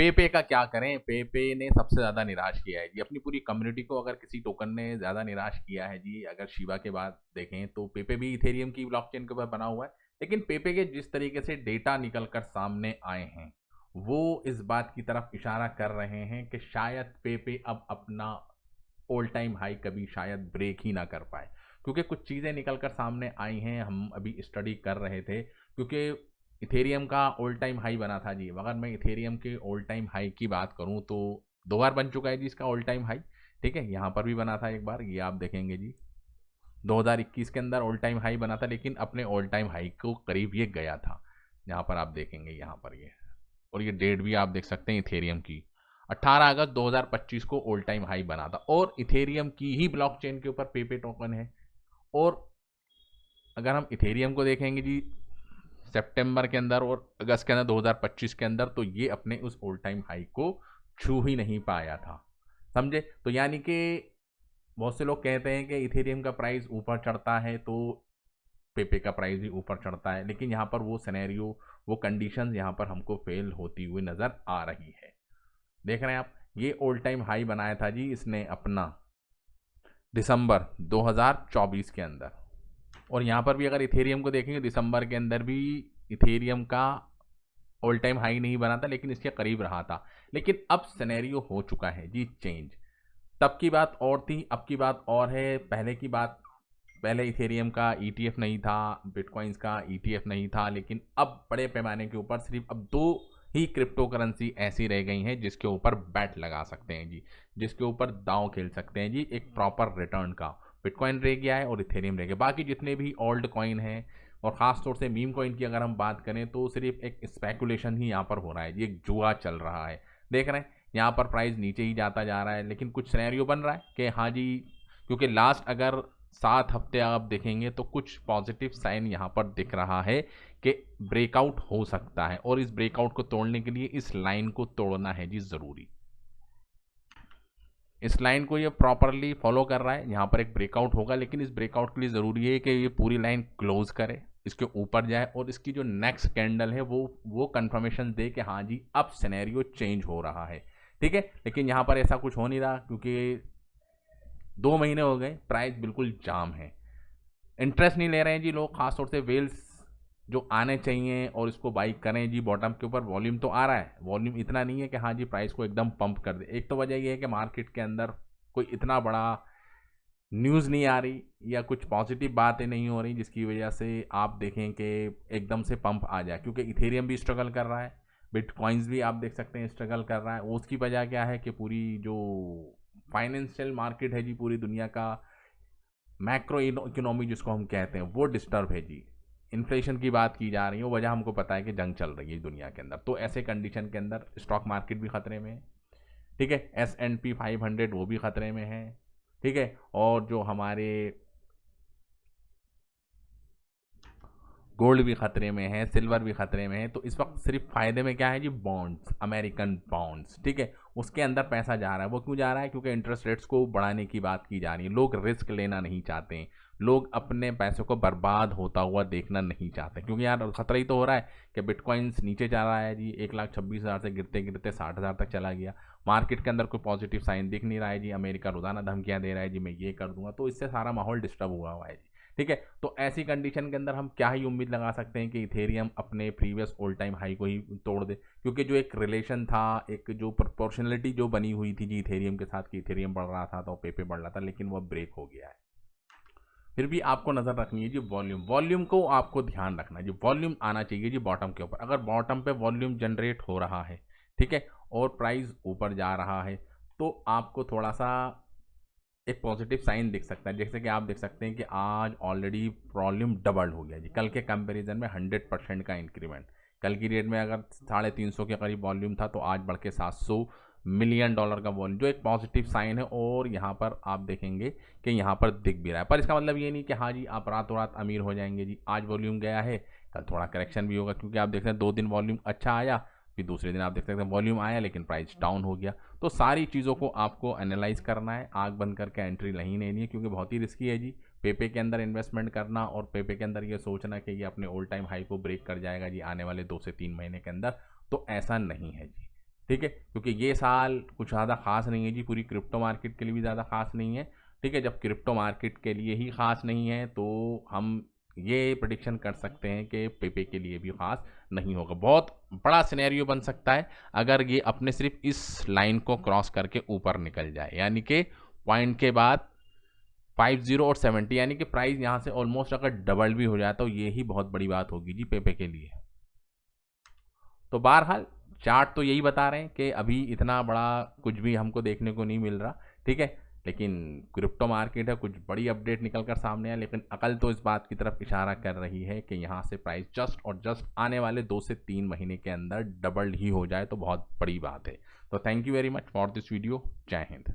पेपे का क्या करें, पेपे ने सबसे ज़्यादा निराश किया है जी अपनी पूरी कम्युनिटी को। अगर किसी टोकन ने ज़्यादा निराश किया है जी, अगर शिबा के बाद देखें तो पेपे भी इथेरियम की ब्लॉकचेन के ऊपर बना हुआ है। लेकिन पेपे के जिस तरीके से डेटा निकल कर सामने आए हैं, वो इस बात की तरफ इशारा कर रहे हैं कि शायद पेपे अब अपना ऑल टाइम हाई कभी शायद ब्रेक ही ना कर पाए, क्योंकि कुछ चीज़ें निकल कर सामने आई हैं। हम अभी स्टडी कर रहे थे, क्योंकि इथेरियम का ऑल टाइम हाई बना था जी। अगर मैं इथेरियम के ऑल टाइम हाई की बात करूं तो 2 बार बन चुका है जी इसका ऑल टाइम हाई। ठीक है, यहाँ पर भी बना था एक बार, ये आप देखेंगे जी 2021 के अंदर ऑल टाइम हाई बना था, लेकिन अपने ऑल टाइम हाई को करीब ये गया था। यहाँ पर आप देखेंगे, यहाँ पर ये, और ये डेट भी आप देख सकते हैं इथेरियम की 18 अगस्त 2025 को ऑल टाइम हाई बना था, और इथेरियम की ही ब्लॉकचेन के ऊपर पेपे टोकन है। और अगर हम इथेरियम को देखेंगे जी सितंबर के अंदर और अगस्त के अंदर 2025 के अंदर, तो ये अपने उस ऑल टाइम हाई को छू ही नहीं पाया था, समझे। तो यानी कि बहुत से लोग कहते हैं कि इथेरियम का प्राइस ऊपर चढ़ता है तो पेपे का प्राइस भी ऊपर चढ़ता है, लेकिन यहाँ पर वो सिनेरियो, वो कंडीशंस यहाँ पर हमको फेल होती हुई नज़र आ रही है। देख रहे हैं आप, ये ऑल टाइम हाई बनाया था जी इसने अपना दिसंबर 2024 के अंदर। और यहाँ पर भी अगर इथेरियम को देखेंगे, दिसंबर के अंदर भी इथेरियम का ऑल टाइम हाई नहीं बना था, लेकिन इसके करीब रहा था। लेकिन अब सिनेरियो हो चुका है जी चेंज। तब की बात और थी, अब की बात और है। पहले की बात, पहले इथेरियम का ईटीएफ नहीं था, बिटकॉइंस का ईटीएफ नहीं था, लेकिन अब बड़े पैमाने के ऊपर सिर्फ अब 2 ही क्रिप्टो करेंसी ऐसी रह गई हैं जिसके ऊपर बैट लगा सकते हैं जी, जिसके ऊपर दांव खेल सकते हैं जी एक प्रॉपर रिटर्न का। बिटकॉइन रह गया है और इथेरियम रह गया, बाकी जितने भी ओल्ड कॉइन हैं, और ख़ास तौर से मीम कॉइन की अगर हम बात करें तो सिर्फ एक स्पेकुलेशन ही यहाँ पर हो रहा है जी, एक जुआ चल रहा है। देख रहे हैं यहाँ पर प्राइस नीचे ही जाता जा रहा है, लेकिन कुछ सिनेरियो बन रहा है कि हाँ जी, क्योंकि लास्ट अगर 7 हफ्ते आप देखेंगे तो कुछ पॉजिटिव साइन यहाँ पर दिख रहा है कि ब्रेकआउट हो सकता है, और इस ब्रेकआउट को तोड़ने के लिए इस लाइन को तोड़ना है जी ज़रूरी। इस लाइन को ये प्रॉपरली फॉलो कर रहा है, यहाँ पर एक ब्रेकआउट होगा, लेकिन इस ब्रेकआउट के लिए ज़रूरी है कि ये पूरी लाइन क्लोज करे, इसके ऊपर जाए, और इसकी जो नेक्स्ट कैंडल है वो कंफर्मेशन दे कि हाँ जी अब सिनेरियो चेंज हो रहा है। ठीक है, लेकिन यहाँ पर ऐसा कुछ हो नहीं रहा, क्योंकि 2 महीने हो गए, प्राइस बिल्कुल जाम है, इंटरेस्ट नहीं ले रहे हैं जी लोग, खासतौर से वेल्स जो आने चाहिए और इसको बाई करें जी बॉटम के ऊपर। वॉल्यूम तो आ रहा है, वॉल्यूम इतना नहीं है कि हाँ जी प्राइस को एकदम पंप कर दे। एक तो वजह यह है कि मार्केट के अंदर कोई इतना बड़ा न्यूज़ नहीं आ रही या कुछ पॉजिटिव बातें नहीं हो रही जिसकी वजह से आप देखें कि एकदम से पंप आ जाए, क्योंकि इथेरियम भी स्ट्रगल कर रहा है, बिटकॉइंस भी आप देख सकते हैं स्ट्रगल कर रहा है। उसकी वजह क्या है कि पूरी जो फाइनेंशियल मार्केट है जी पूरी दुनिया का, मैक्रो इकोनॉमी जिसको हम कहते हैं, वो डिस्टर्ब है जी। इन्फ्लेशन की बात की जा रही है, वो वजह हमको पता है कि जंग चल रही है दुनिया के अंदर, तो ऐसे कंडीशन के अंदर स्टॉक मार्केट भी खतरे में है। ठीक है, S&P 500 वो भी खतरे में है। ठीक है, और जो हमारे गोल्ड भी खतरे में है, सिल्वर भी खतरे में है। तो इस वक्त सिर्फ फायदे में क्या है जी, बॉन्ड्स, अमेरिकन बॉन्ड्स। ठीक है, उसके अंदर पैसा जा रहा है। वो क्यों जा रहा है? क्योंकि इंटरेस्ट रेट्स को बढ़ाने की बात की जा रही है, लोग रिस्क लेना नहीं चाहते हैं, लोग अपने पैसों को बर्बाद होता हुआ देखना नहीं चाहते, क्योंकि यार खतरा ही तो हो रहा है कि बिटकॉइंस नीचे जा रहा है जी, 1,26,000 से गिरते गिरते 60,000 तक चला गया। मार्केट के अंदर कोई पॉजिटिव साइन दिख नहीं रहा है जी, अमेरिका रोजाना धमकियां दे रहा है जी मैं ये कर दूंगा, तो इससे सारा माहौल डिस्टर्ब हुआ है जी। ठीक है, तो ऐसी कंडीशन के अंदर हम क्या ही उम्मीद लगा सकते हैं कि इथेरियम अपने प्रीवियस ऑल टाइम हाई को ही तोड़ दे, क्योंकि जो एक रिलेशन था, एक जो प्रोपोर्शनलिटी जो बनी हुई थी जी इथेरियम के साथ कि इथेरियम बढ़ रहा था तो पेपे बढ़ रहा था, लेकिन वो ब्रेक हो गया है। फिर भी आपको नज़र रखनी है जी वॉल्यूम, वॉल्यूम को आपको ध्यान रखना है जी, वॉल्यूम आना चाहिए जी बॉटम के ऊपर। अगर बॉटम पे वॉल्यूम जनरेट हो रहा है, ठीक है, और प्राइस ऊपर जा रहा है, तो आपको थोड़ा सा एक पॉजिटिव साइन दिख सकता है। जैसे कि आप देख सकते हैं कि आज ऑलरेडी वॉल्यूम डबल हो गया जी, कल के कंपैरिजन में 100% का इंक्रीमेंट। कल की डेट में अगर 350 के करीब वॉल्यूम था, तो आज बढ़ के $700 मिलियन का वॉल्यूम, जो एक पॉजिटिव साइन है। और यहाँ पर आप देखेंगे कि यहाँ पर दिख भी रहा है, पर इसका मतलब ये नहीं कि हाँ जी आप रातों रात अमीर हो जाएंगे जी। आज वॉल्यूम गया है, कल थोड़ा करेक्शन भी होगा, क्योंकि आप देख रहे हैं 2 दिन वॉल्यूम अच्छा आया, फिर दूसरे दिन आप देख सकते हैं वॉल्यूम आया लेकिन प्राइस डाउन हो गया। तो सारी चीज़ों को आपको एनालाइज करना है, आग बंद करके एंट्री नहीं लेनी है, क्योंकि बहुत ही रिस्की है जी पेपे के अंदर इन्वेस्टमेंट करना, और पेपे के अंदर ये सोचना कि ये अपने ऑल टाइम हाई को ब्रेक कर जाएगा जी आने वाले 2 से 3 महीने के अंदर, तो ऐसा नहीं है जी। ठीक है, क्योंकि ये साल कुछ ज़्यादा खास नहीं है जी, पूरी क्रिप्टो मार्केट के लिए भी ज़्यादा खास नहीं है। ठीक है, जब क्रिप्टो मार्केट के लिए ही खास नहीं है तो हम ये प्रेडिक्शन कर सकते हैं कि पेपे के लिए भी खास नहीं होगा। बहुत बड़ा सिनेरियो बन सकता है अगर ये अपने सिर्फ इस लाइन को क्रॉस करके ऊपर निकल जाए, यानी कि पॉइंट के बाद 50 और 70, यानी कि प्राइस यहाँ से ऑलमोस्ट अगर डबल भी हो जाए तो ये ही बहुत बड़ी बात होगी जी पेपे के लिए। तो बहरहाल चार्ट तो यही बता रहे हैं कि अभी इतना बड़ा कुछ भी हमको देखने को नहीं मिल रहा। ठीक है, लेकिन क्रिप्टो मार्केट है, कुछ बड़ी अपडेट निकल कर सामने है, लेकिन अकल तो इस बात की तरफ इशारा कर रही है कि यहाँ से प्राइस जस्ट और जस्ट आने वाले 2 से 3 महीने के अंदर डबल ही हो जाए तो बहुत बड़ी बात है। तो thank you very much for this video. जय हिंद।